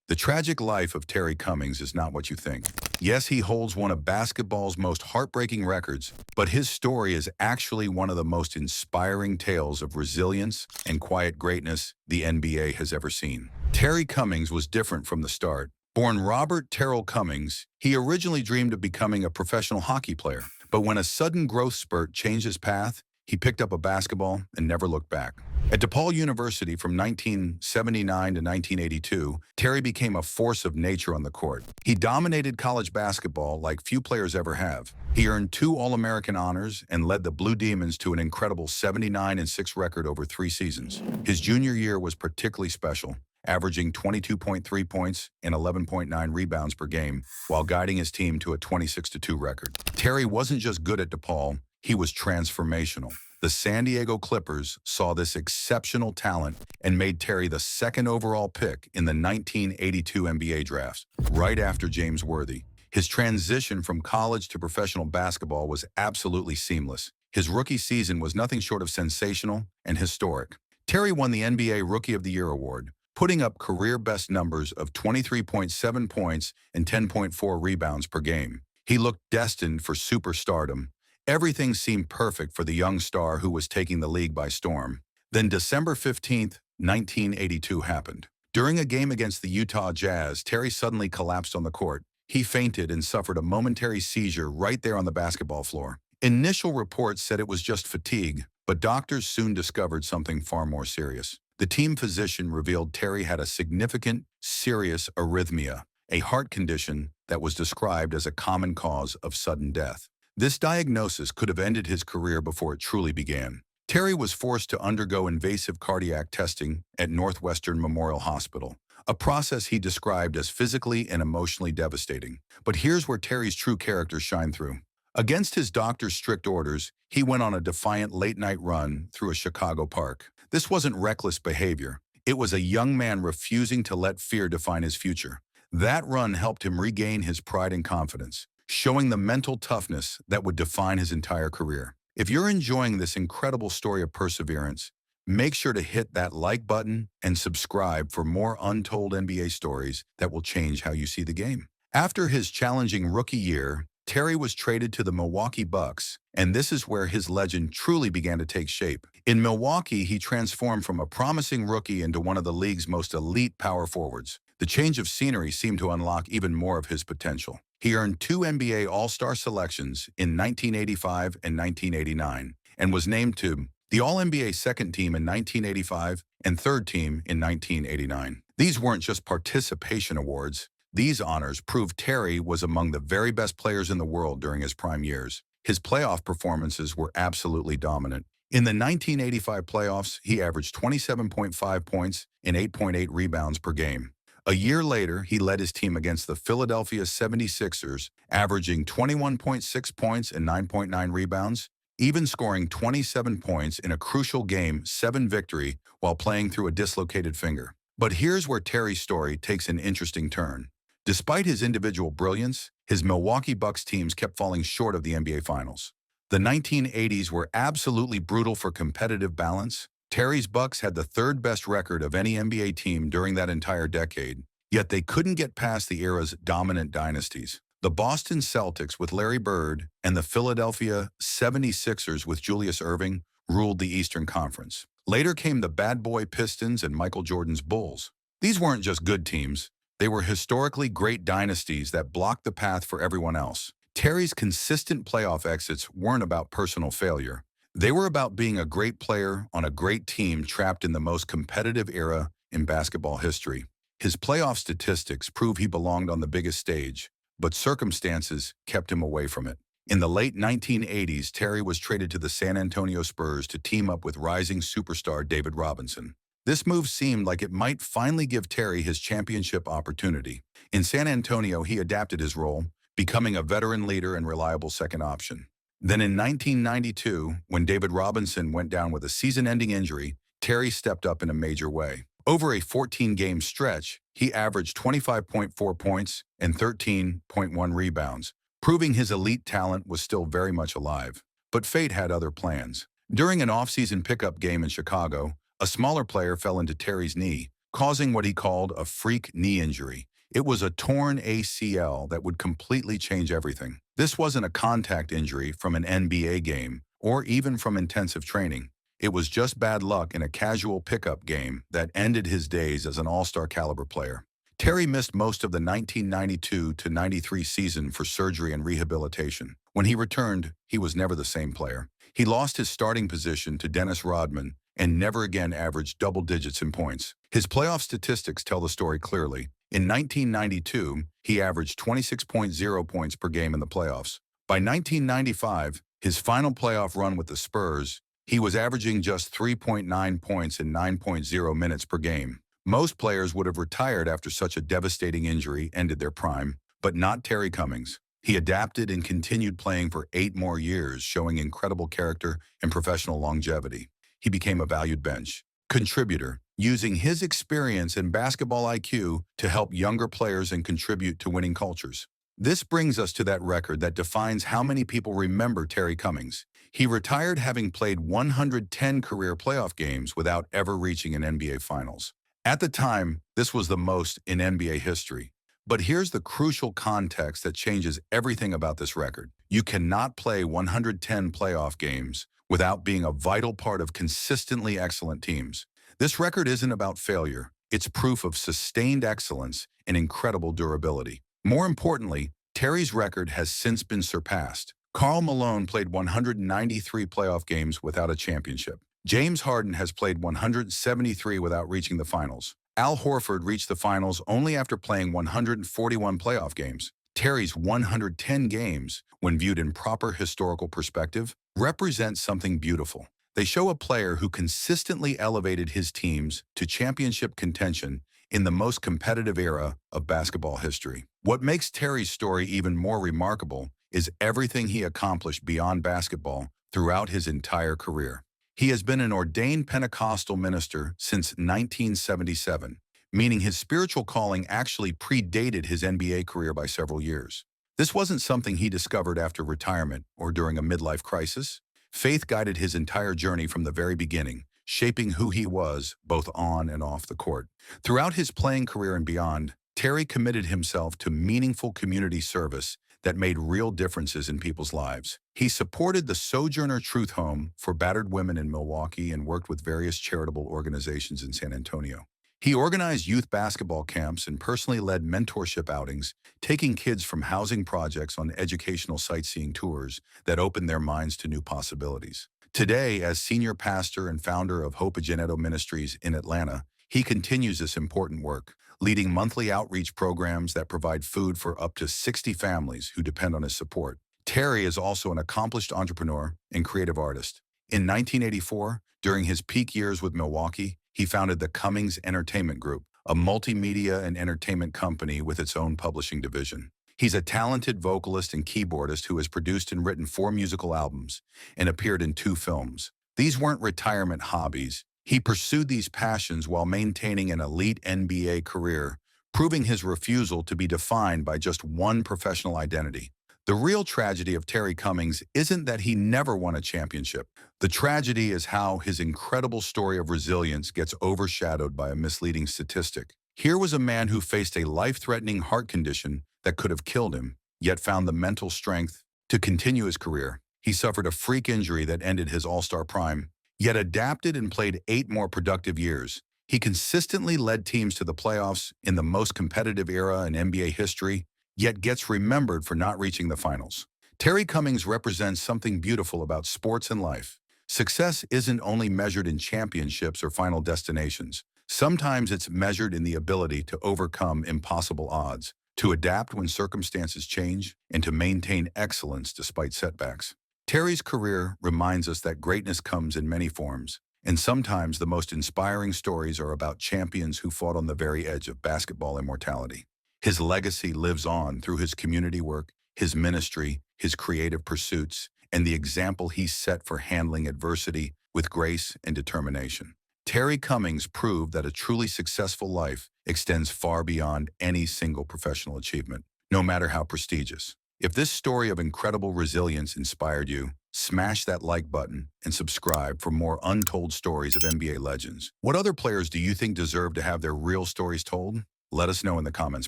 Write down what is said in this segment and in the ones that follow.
The tragic life of Terry Cummings is not what you think. Yes, he holds one of basketball's most heartbreaking records, but his story is actually one of the most inspiring tales of resilience and quiet greatness the NBA has ever seen. Terry Cummings was different from the start. Born Robert Terrell Cummings, he originally dreamed of becoming a professional hockey player. But when a sudden growth spurt changed his path, he picked up a basketball and never looked back. At DePaul University from 1979 to 1982, Terry became a force of nature on the court. He dominated college basketball like few players ever have. He earned 2 All-American honors and led the Blue Demons to an incredible 79-6 record over 3 seasons. His junior year was particularly special, averaging 22.3 points and 11.9 rebounds per game, while guiding his team to a 26-2 record. Terry wasn't just good at DePaul, he was transformational. The San Diego Clippers saw this exceptional talent and made Terry the 2nd overall pick in the 1982 NBA draft, right after James Worthy. His transition from college to professional basketball was absolutely seamless. His rookie season was nothing short of sensational and historic. Terry won the NBA Rookie of the Year award, putting up career-best numbers of 23.7 points and 10.4 rebounds per game. He looked destined for superstardom. Everything seemed perfect for the young star who was taking the league by storm. Then December 15th, 1982 happened. During a game against the Utah Jazz, Terry suddenly collapsed on the court. He fainted and suffered a momentary seizure right there on the basketball floor. Initial reports said it was just fatigue, but doctors soon discovered something far more serious. The team physician revealed Terry had a significant, serious arrhythmia, a heart condition that was described as a common cause of sudden death. This diagnosis could have ended his career before it truly began. Terry was forced to undergo invasive cardiac testing at Northwestern Memorial Hospital, a process he described as physically and emotionally devastating. But here's where Terry's true character shined through. Against his doctor's strict orders, he went on a defiant late-night run through a Chicago park. This wasn't reckless behavior. It was a young man refusing to let fear define his future. That run helped him regain his pride and confidence, showing the mental toughness that would define his entire career. If you're enjoying this incredible story of perseverance, make sure to hit that like button and subscribe for more untold NBA stories that will change how you see the game. After his challenging rookie year, Terry was traded to the Milwaukee Bucks, and this is where his legend truly began to take shape. In Milwaukee, he transformed from a promising rookie into one of the league's most elite power forwards. The change of scenery seemed to unlock even more of his potential. He earned 2 NBA All-Star selections in 1985 and 1989 and was named to the All-NBA second team in 1985 and third team in 1989. These weren't just participation awards. These honors proved Terry was among the very best players in the world during his prime years. His playoff performances were absolutely dominant. In the 1985 playoffs, he averaged 27.5 points and 8.8 rebounds per game. A year later, he led his team against the Philadelphia 76ers, averaging 21.6 points and 9.9 rebounds, even scoring 27 points in a crucial Game 7 victory while playing through a dislocated finger. But here's where Terry's story takes an interesting turn. Despite his individual brilliance, his Milwaukee Bucks teams kept falling short of the NBA Finals. The 1980s were absolutely brutal for competitive balance. Terry's Bucks had the 3rd best record of any NBA team during that entire decade, yet they couldn't get past the era's dominant dynasties. The Boston Celtics with Larry Bird and the Philadelphia 76ers with Julius Erving ruled the Eastern Conference. Later came the Bad Boy Pistons and Michael Jordan's Bulls. These weren't just good teams. They were historically great dynasties that blocked the path for everyone else. Terry's consistent playoff exits weren't about personal failure. They were about being a great player on a great team trapped in the most competitive era in basketball history. His playoff statistics prove he belonged on the biggest stage, but circumstances kept him away from it. In the late 1980s, Terry was traded to the San Antonio Spurs to team up with rising superstar David Robinson. This move seemed like it might finally give Terry his championship opportunity. In San Antonio, he adapted his role, becoming a veteran leader and reliable second option. Then in 1992, when David Robinson went down with a season-ending injury, Terry stepped up in a major way. Over a 14-game stretch, he averaged 25.4 points and 13.1 rebounds, proving his elite talent was still very much alive. But fate had other plans. During an off-season pickup game in Chicago, a smaller player fell into Terry's knee, causing what he called a freak knee injury. It was a torn ACL that would completely change everything. This wasn't a contact injury from an NBA game or even from intensive training. It was just bad luck in a casual pickup game that ended his days as an all-star caliber player. Terry missed most of the 1992 to 93 season for surgery and rehabilitation. When he returned, he was never the same player. He lost his starting position to Dennis Rodman and never again averaged double digits in points. His playoff statistics tell the story clearly. In 1992, he averaged 26.0 points per game in the playoffs. By 1995, his final playoff run with the Spurs, he was averaging just 3.9 points in 9.0 minutes per game. Most players would have retired after such a devastating injury ended their prime, but not Terry Cummings. He adapted and continued playing for 8 more years, showing incredible character and professional longevity. He became a valued bench contributor, using his experience and basketball IQ to help younger players and contribute to winning cultures. This brings us to that record that defines how many people remember Terry Cummings. He retired having played 110 career playoff games without ever reaching an NBA Finals. At the time, this was the most in NBA history. But here's the crucial context that changes everything about this record. You cannot play 110 playoff games without being a vital part of consistently excellent teams. This record isn't about failure. It's proof of sustained excellence and incredible durability. More importantly, Terry's record has since been surpassed. Karl Malone played 193 playoff games without a championship. James Harden has played 173 without reaching the finals. Al Horford reached the finals only after playing 141 playoff games. Terry's 110 games, when viewed in proper historical perspective, represent something beautiful. They show a player who consistently elevated his teams to championship contention in the most competitive era of basketball history. What makes Terry's story even more remarkable is everything he accomplished beyond basketball throughout his entire career. He has been an ordained Pentecostal minister since 1977, meaning his spiritual calling actually predated his NBA career by several years. This wasn't something he discovered after retirement or during a midlife crisis. Faith guided his entire journey from the very beginning, shaping who he was both on and off the court. Throughout his playing career and beyond, Terry committed himself to meaningful community service that made real differences in people's lives. He supported the Sojourner Truth Home for battered women in Milwaukee and worked with various charitable organizations in San Antonio. He organized youth basketball camps and personally led mentorship outings, taking kids from housing projects on educational sightseeing tours that opened their minds to new possibilities. Today, as senior pastor and founder of Hope Ageneto Ministries in Atlanta, he continues this important work, leading monthly outreach programs that provide food for up to 60 families who depend on his support. Terry is also an accomplished entrepreneur and creative artist. In 1984, during his peak years with Milwaukee, he founded the Cummings Entertainment Group, a multimedia and entertainment company with its own publishing division. He's a talented vocalist and keyboardist who has produced and written 4 musical albums and appeared in 2 films. These weren't retirement hobbies. He pursued these passions while maintaining an elite NBA career, proving his refusal to be defined by just one professional identity. The real tragedy of Terry Cummings isn't that he never won a championship. The tragedy is how his incredible story of resilience gets overshadowed by a misleading statistic. Here was a man who faced a life-threatening heart condition that could have killed him, yet found the mental strength to continue his career. He suffered a freak injury that ended his all-star prime, yet adapted and played 8 more productive years. He consistently led teams to the playoffs in the most competitive era in NBA history, yet gets remembered for not reaching the finals. Terry Cummings represents something beautiful about sports and life. Success isn't only measured in championships or final destinations. Sometimes it's measured in the ability to overcome impossible odds, to adapt when circumstances change, and to maintain excellence despite setbacks. Terry's career reminds us that greatness comes in many forms, and sometimes the most inspiring stories are about champions who fought on the very edge of basketball immortality. His legacy lives on through his community work, his ministry, his creative pursuits, and the example he set for handling adversity with grace and determination. Terry Cummings proved that a truly successful life extends far beyond any single professional achievement, no matter how prestigious. If this story of incredible resilience inspired you, smash that like button and subscribe for more untold stories of NBA legends. What other players do you think deserve to have their real stories told? Let us know in the comments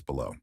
below.